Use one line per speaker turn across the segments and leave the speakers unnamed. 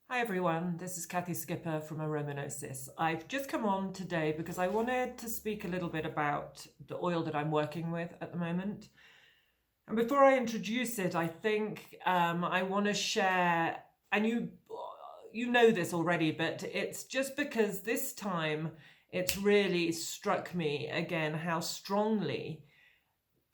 Hi everyone, this is Kathy Skipper from Aromanosis. I've just come on today because I wanted to speak a little bit about the oil that I'm working with at the moment. And before I introduce it, I think I want to share, and you know this already, but it's just because this time it's really struck me again how strongly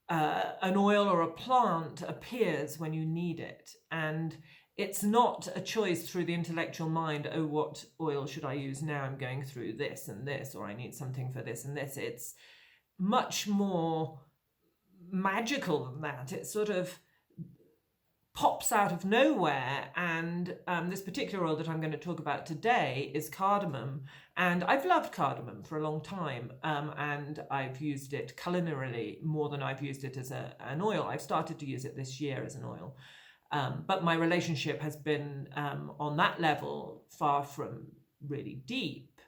an oil or a plant appears when you need it. And it's not a choice through the intellectual mind, oh, what oil should I use now? I'm going through this and this, or I need something for this and this. It's much more magical than that. It sort of pops out of nowhere. And this particular oil that I'm going to talk about today is cardamom. And I've loved cardamom for a long time. And I've used it culinarily more than I've used it as an oil. I've started to use it this year as an oil. But my relationship has been on that level far from really deep.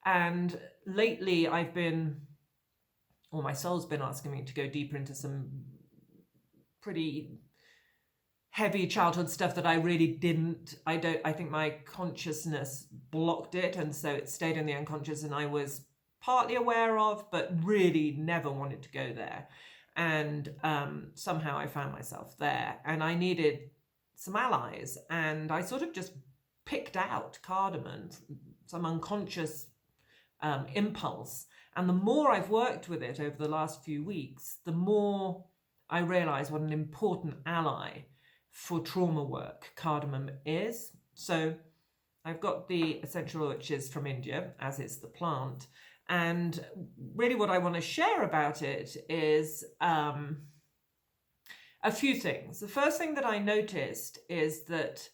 And lately my soul's been asking me to go deeper into some pretty heavy childhood stuff that I really didn't. I think my consciousness blocked it, and so it stayed in the unconscious, and I was partly aware of, but really never wanted to go there. And somehow I found myself there, and I needed some allies, and I sort of just picked out cardamom, some unconscious impulse. And the more I've worked with it over the last few weeks, the more I realize what an important ally for trauma work cardamom is. So I've got the essential oil, which is from India, as is the plant. And really what I want to share about it is a few things. The first thing that I noticed is that,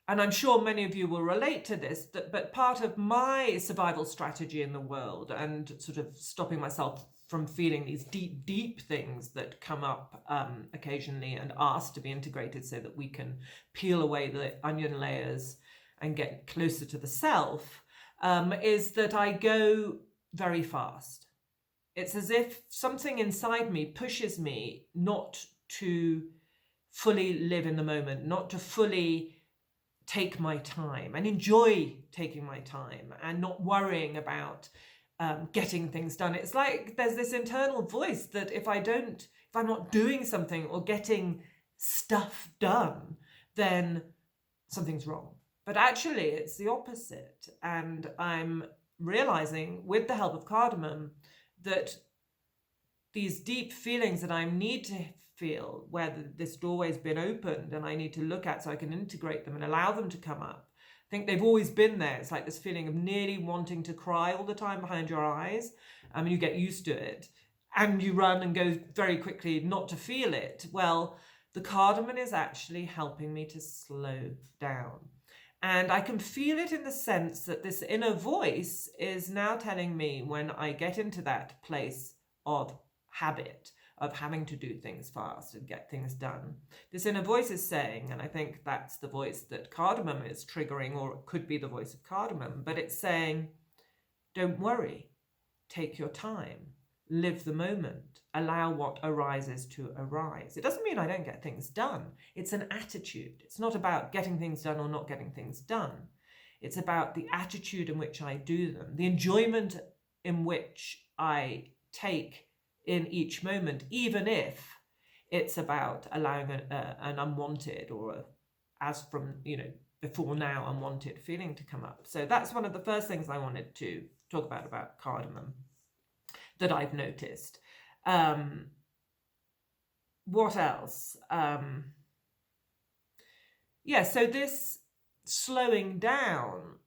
and I'm sure many of you will relate to this, but part of my survival strategy in the world and sort of stopping myself from feeling these deep, deep things that come up occasionally and ask to be integrated so that we can peel away the onion layers and get closer to the self, is that I go very fast. It's as if something inside me pushes me not to fully live in the moment, not to fully take my time and enjoy taking my time and not worrying about getting things done. It's like there's this internal voice that if I'm not doing something or getting stuff done, then something's wrong. But actually it's the opposite. And I'm realizing with the help of cardamom that these deep feelings that I need to feel, where this doorway's been opened and I need to look at so I can integrate them and allow them to come up. I think they've always been there. It's like this feeling of nearly wanting to cry all the time behind your eyes. You get used to it and you run and go very quickly not to feel it. Well, the cardamom is actually helping me to slow down. And I can feel it in the sense that this inner voice is now telling me when I get into that place of habit, of having to do things fast and get things done. This inner voice is saying, and I think that's the voice that cardamom is triggering, or it could be the voice of cardamom, but it's saying, don't worry, take your time, live the moment, allow what arises to arise. It doesn't mean I don't get things done. It's an attitude. It's not about getting things done or not getting things done. It's about the attitude in which I do them, the enjoyment in which I take in each moment, even if it's about allowing an unwanted or as from before now unwanted feeling to come up. So that's one of the first things I wanted to talk about cardamom that I've noticed. What else? So this slowing down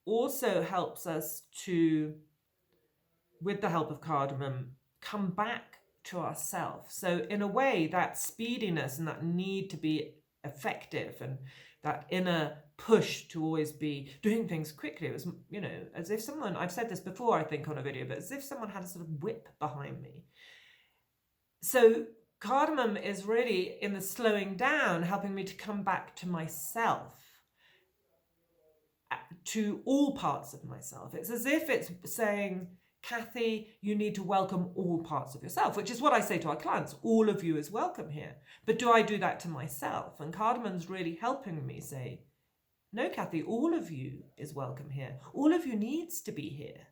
also helps us to, with the help of cardamom, come back to ourselves. So in a way, that speediness and that need to be effective and that inner push to always be doing things quickly, it was, as if someone, I've said this before, I think on a video, but as if someone had a sort of whip behind me. So cardamom is really, in the slowing down, helping me to come back to myself, to all parts of myself. It's as if it's saying, Kathy, you need to welcome all parts of yourself, which is what I say to our clients. All of you is welcome here. But do I do that to myself? And cardamom's really helping me say, no, Kathy, all of you is welcome here. All of you needs to be here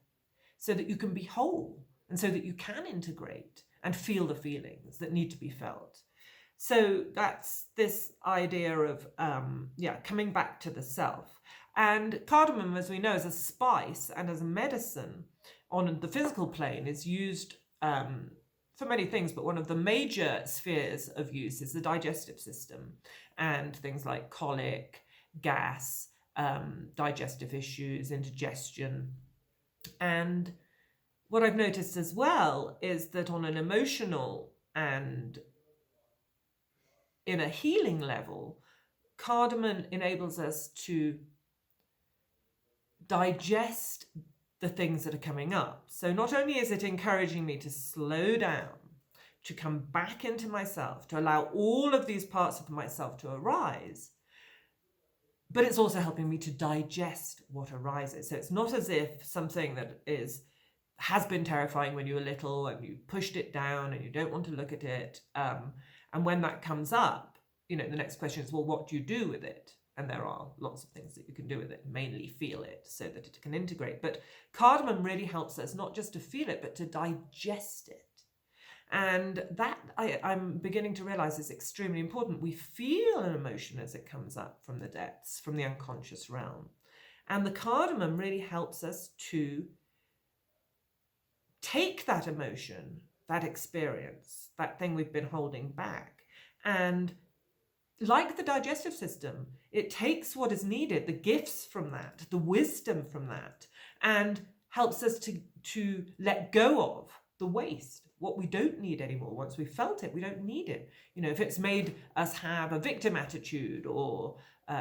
so that you can be whole and so that you can integrate and feel the feelings that need to be felt. So that's this idea of, coming back to the self. And cardamom, as we know, as a spice and as a medicine on the physical plane is used for many things, but one of the major spheres of use is the digestive system and things like colic, gas, digestive issues, indigestion. And what I've noticed as well is that on an emotional and in a healing level, cardamom enables us to digest the things that are coming up. So not only is it encouraging me to slow down, to come back into myself, to allow all of these parts of myself to arise, but it's also helping me to digest what arises. So it's not as if something that has been terrifying when you were little and you pushed it down and you don't want to look at it. And when that comes up, the next question is, well, what do you do with it? And there are lots of things that you can do with it, mainly feel it so that it can integrate. But cardamom really helps us not just to feel it, but to digest it. And that I'm beginning to realize is extremely important. We feel an emotion as it comes up from the depths, from the unconscious realm. And the cardamom really helps us to take that emotion, that experience, that thing we've been holding back, and like the digestive system, it takes what is needed, the gifts from that, the wisdom from that, and helps us to let go of the waste, what we don't need anymore. Once we've felt it, we don't need it. If it's made us have a victim attitude or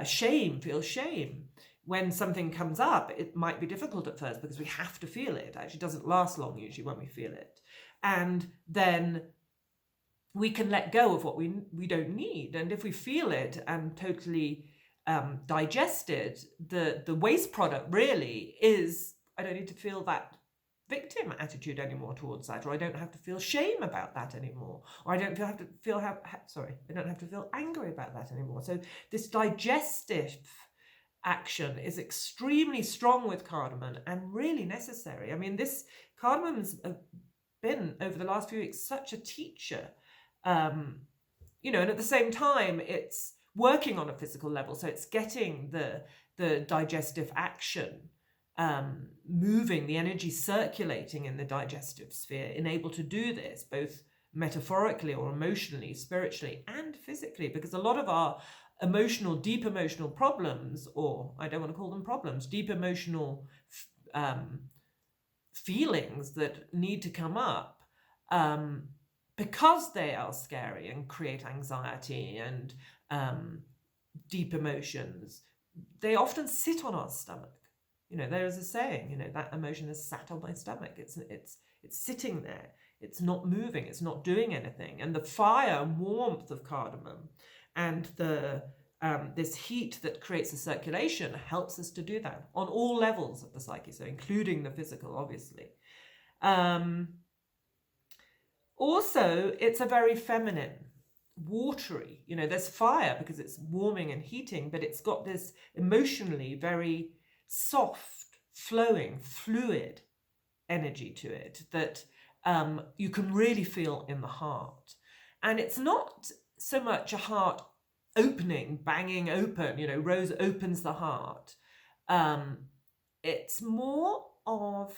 feel shame, when something comes up, it might be difficult at first because we have to feel it. It actually doesn't last long usually when we feel it. And then we can let go of what we don't need. And if we feel it and totally digest it, the waste product really is, I don't need to feel that victim attitude anymore towards that, or I don't have to feel shame about that anymore, or I don't have to feel angry about that anymore. So this digestive action is extremely strong with cardamom and really necessary. I mean, this cardamom's been over the last few weeks such a teacher. And at the same time, it's working on a physical level. So it's getting the digestive action moving, the energy circulating in the digestive sphere, and able to do this both metaphorically or emotionally, spiritually, and physically, because a lot of our deep emotional problems, or I don't want to call them problems, deep emotional feelings that need to come up, because they are scary and create anxiety and deep emotions, they often sit on our stomach. There is a saying, that emotion has sat on my stomach. It's sitting there. It's not moving. It's not doing anything. And the fire and warmth of cardamom and the this heat that creates a circulation helps us to do that on all levels of the psyche, so including the physical, obviously. Also, it's a very feminine, watery, there's fire because it's warming and heating, but it's got this emotionally very soft, flowing, fluid energy to it that you can really feel in the heart. And it's not so much a heart opening, banging open, Rose opens the heart. It's more of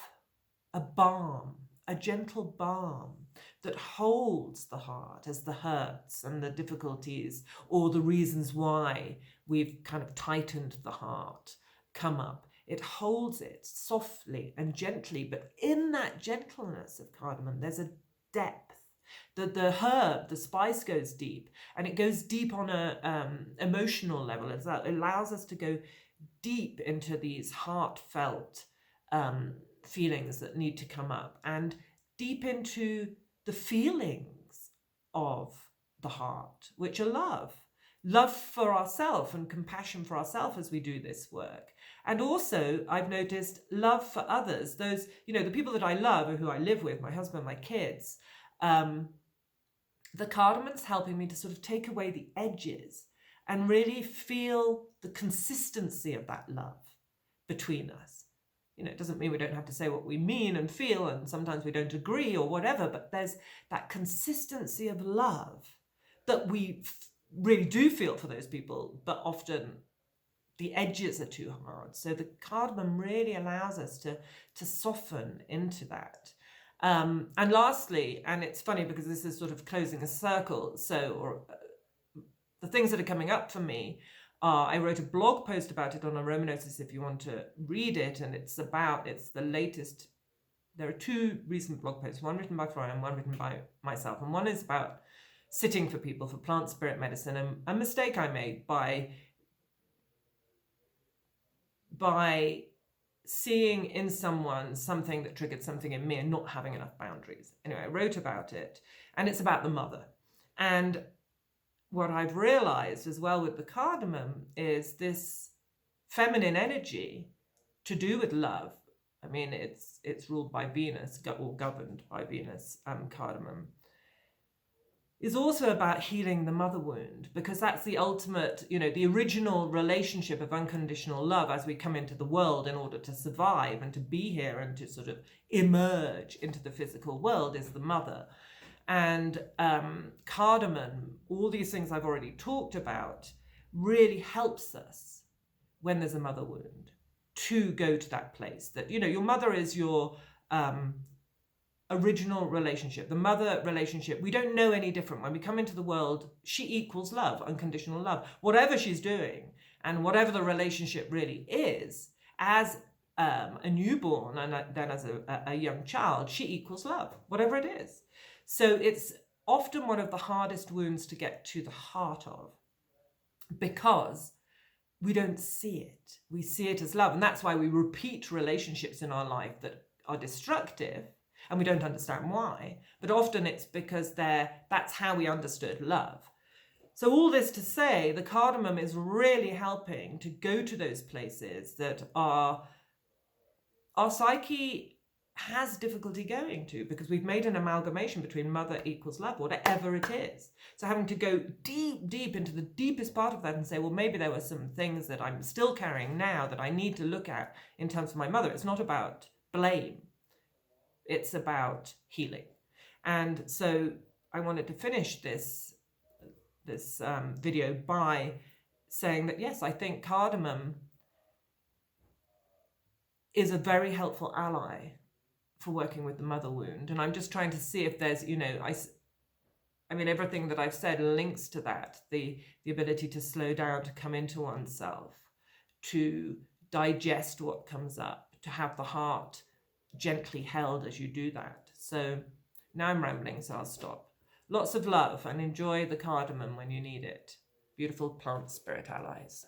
a balm, a gentle balm that holds the heart as the hurts and the difficulties or the reasons why we've kind of tightened the heart come up. It holds it softly and gently, but in that gentleness of cardamom, there's a depth. The herb, the spice goes deep, and it goes deep on a emotional level. It allows us to go deep into these heartfelt feelings that need to come up, and deep into the feelings of the heart, which are love for ourselves and compassion for ourselves as we do this work. And also, I've noticed love for others, those, the people that I love or who I live with, my husband, my kids. The cardamom's helping me to sort of take away the edges and really feel the consistency of that love between us. You know, it doesn't mean we don't have to say what we mean and feel, and sometimes we don't agree or whatever, but there's that consistency of love that we really do feel for those people, but often the edges are too hard. So the cardamom really allows us to soften into that. And lastly, and it's funny because this is sort of closing a circle, the things that are coming up for me are, I wrote a blog post about it on Aromanosis if you want to read it, and it's the latest. There are two recent blog posts, one written by Florian and one written by myself, and one is about sitting for people for plant spirit medicine, and a mistake I made by seeing in someone something that triggered something in me and not having enough boundaries. Anyway, I wrote about it, and it's about the mother. And what I've realized as well with the cardamom is this feminine energy to do with love. I mean, it's ruled by Venus, or governed by Venus, cardamom, is also about healing the mother wound, because that's the ultimate, you know, the original relationship of unconditional love as we come into the world in order to survive and to be here and to sort of emerge into the physical world is the mother. And cardamom, all these things I've already talked about, really helps us when there's a mother wound to go to that place that, you know, your mother is your original relationship, the mother relationship. We don't know any different. When we come into the world, she equals love, unconditional love. Whatever she's doing and whatever the relationship really is, as a newborn and then as a young child, she equals love, whatever it is. So it's often one of the hardest wounds to get to the heart of, because we don't see it. We see it as love. And that's why we repeat relationships in our life that are destructive, and we don't understand why. But often it's because that's how we understood love. So all this to say, the cardamom is really helping to go to those places that our psyche has difficulty going to, because we've made an amalgamation between mother equals love, whatever it is. So having to go deep into the deepest part of that and say, well, maybe there were some things that I'm still carrying now that I need to look at in terms of my mother. It's not about blame. It's about healing. And so I wanted to finish this video by saying that, yes, I think cardamom is a very helpful ally for working with the mother wound. And I'm just trying to see if there's, you know, I mean, everything that I've said links to that, the ability to slow down, to come into oneself, to digest what comes up, to have the heart gently held as you do that. So now I'm rambling, so I'll stop. Lots of love, and enjoy the cardamom when you need it. Beautiful plant spirit allies.